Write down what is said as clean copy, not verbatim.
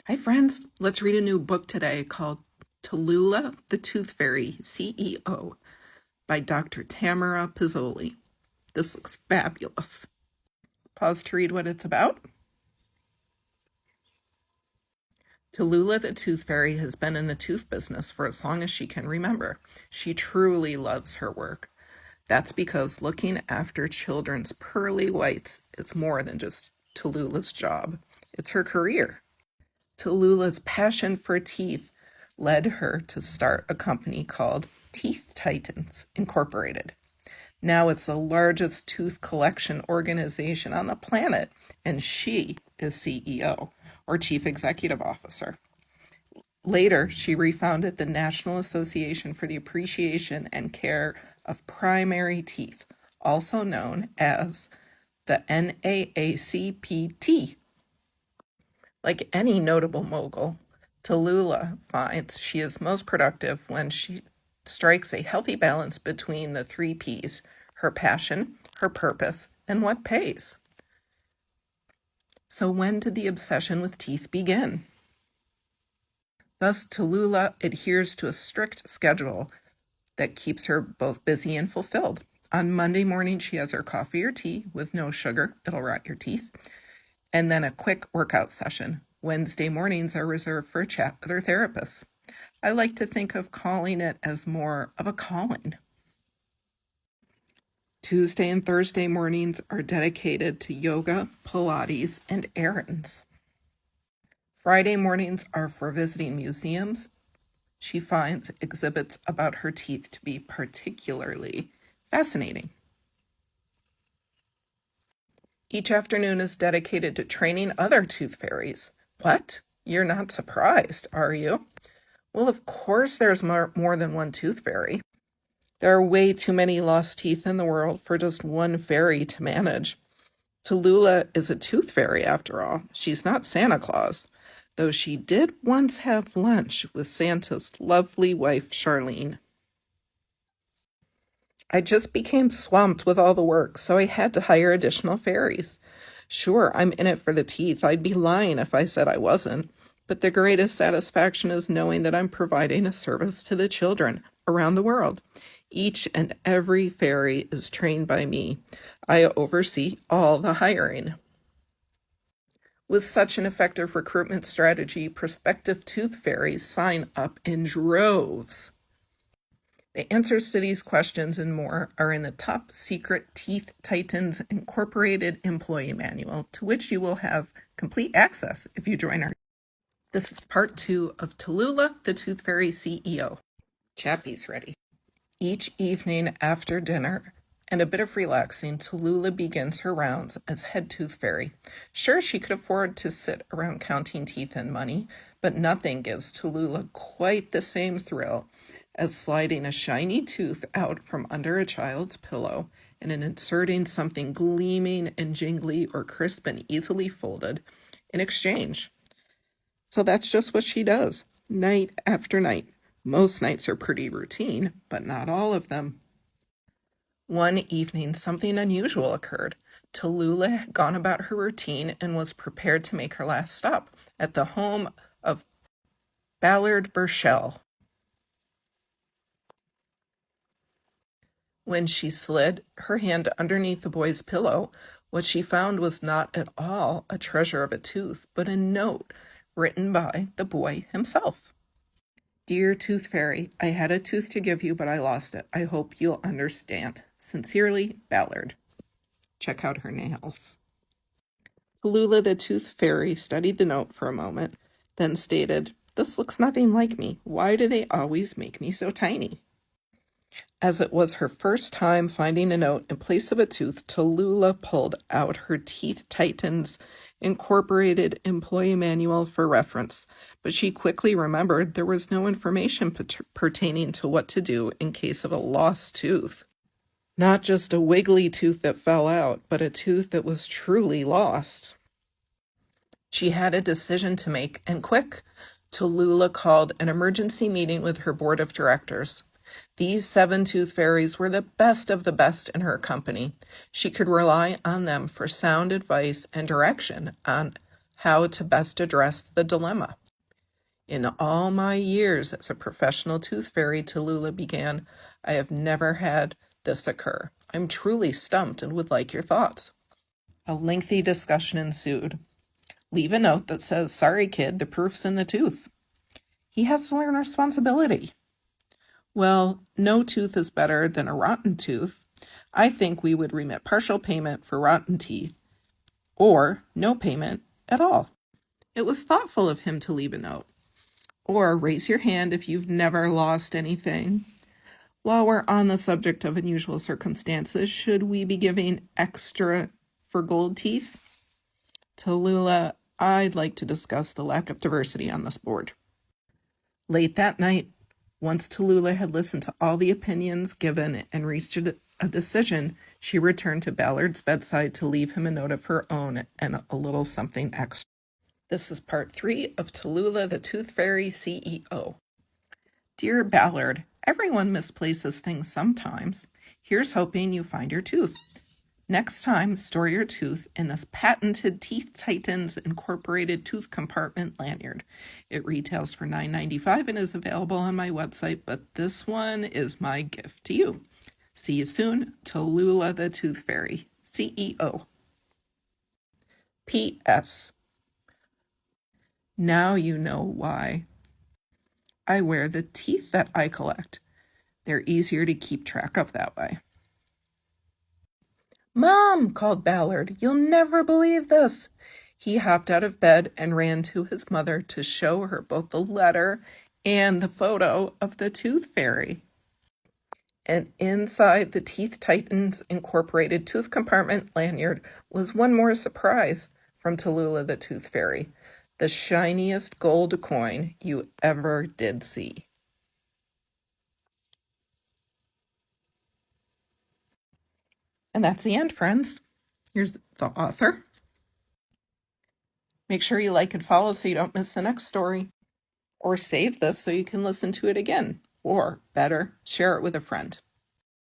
Hi friends, let's read a new book today called Tallulah, the Tooth Fairy, CEO by Dr. Tamara Pizzoli. This looks fabulous. Pause to read what it's about. Tallulah, the Tooth Fairy, has been in the tooth business for as long as she can remember. She truly loves her work. That's because looking after children's pearly whites is more than just Tallulah's job. It's her career. Tallulah's passion for teeth led her to start a company called Teeth Titans Incorporated. Now it's the largest tooth collection organization on the planet, and she is CEO, or Chief Executive Officer. Later, she refounded the National Association for the Appreciation and Care of Primary Teeth, also known as the NAACPT. Like any notable mogul, Tallulah finds she is most productive when she strikes a healthy balance between the three P's: her passion, her purpose, and what pays. So when did the obsession with teeth begin? Thus, Tallulah adheres to a strict schedule that keeps her both busy and fulfilled. On Monday morning, she has her coffee or tea with no sugar, it'll rot your teeth, and then a quick workout session. Wednesday mornings are reserved for a chat with her therapist. I like to think of calling it as more of a calling. Tuesday and Thursday mornings are dedicated to yoga, Pilates, and errands. Friday mornings are for visiting museums. She finds exhibits about her teeth to be particularly fascinating. Each afternoon is dedicated to training other tooth fairies. What? You're not surprised, are you? Well, of course there's more than one tooth fairy. There are way too many lost teeth in the world for just one fairy to manage. Tallulah is a tooth fairy after all. She's not Santa Claus, though she did once have lunch with Santa's lovely wife, Charlene. I just became swamped with all the work, so I had to hire additional fairies. Sure, I'm in it for the teeth. I'd be lying if I said I wasn't. But the greatest satisfaction is knowing that I'm providing a service to the children around the world. Each and every fairy is trained by me. I oversee all the hiring. With such an effective recruitment strategy, prospective tooth fairies sign up in droves. The answers to these questions and more are in the top secret Teeth Titans Incorporated employee manual, to which you will have complete access if you join our. This is part 2 of Tallulah, the Tooth Fairy CEO. Chappie's ready. Each evening after dinner and a bit of relaxing, Tallulah begins her rounds as head tooth fairy. Sure, she could afford to sit around counting teeth and money, but nothing gives Tallulah quite the same thrill as sliding a shiny tooth out from under a child's pillow and inserting something gleaming and jingly or crisp and easily folded in exchange. So that's just what she does, night after night. Most nights are pretty routine, but not all of them. One evening, something unusual occurred. Tallulah had gone about her routine and was prepared to make her last stop at the home of Ballard Burchell. When she slid her hand underneath the boy's pillow, what she found was not at all a treasure of a tooth, but a note written by the boy himself. Dear Tooth Fairy, I had a tooth to give you, but I lost it. I hope you'll understand. Sincerely, Ballard. Check out her nails. Tallulah the Tooth Fairy studied the note for a moment, then stated, "This looks nothing like me. Why do they always make me so tiny?" As it was her first time finding a note in place of a tooth, Tallulah pulled out her Teeth Titans Incorporated employee manual for reference, but she quickly remembered there was no information pertaining to what to do in case of a lost tooth. Not just a wiggly tooth that fell out, but a tooth that was truly lost. She had a decision to make, and quick. Tallulah called an emergency meeting with her board of directors. These 7 tooth fairies were the best of the best in her company. She could rely on them for sound advice and direction on how to best address the dilemma. In all my years as a professional tooth fairy, Tallulah began, I have never had this occur. I'm truly stumped and would like your thoughts. A lengthy discussion ensued. Leave a note that says, sorry kid, the proof's in the tooth. He has to learn responsibility. Well, no tooth is better than a rotten tooth. I think we would remit partial payment for rotten teeth, or no payment at all. It was thoughtful of him to leave a note. Or raise your hand if you've never lost anything. While we're on the subject of unusual circumstances, should we be giving extra for gold teeth? Tallulah, I'd like to discuss the lack of diversity on this board. Late that night, once Tallulah had listened to all the opinions given and reached a decision, she returned to Ballard's bedside to leave him a note of her own and a little something extra. This is part 3 of Tallulah, the Tooth Fairy CEO. Dear Ballard, everyone misplaces things sometimes. Here's hoping you find your tooth. Next time, store your tooth in this patented Teeth Titans Incorporated tooth compartment lanyard. It retails for $9.95 and is available on my website, but this one is my gift to you. See you soon, Tallulah the Tooth Fairy, CEO. P.S. Now you know why I wear the teeth that I collect. They're easier to keep track of that way. Mom, called Ballard, you'll never believe this. He hopped out of bed and ran to his mother to show her both the letter and the photo of the Tooth Fairy. And inside the Teeth Titans Incorporated tooth compartment lanyard was one more surprise from Tallulah the Tooth Fairy, the shiniest gold coin you ever did see. And that's the end, friends. Here's the author. Make sure you like and follow so you don't miss the next story. Or save this so you can listen to it again. Or, better, share it with a friend.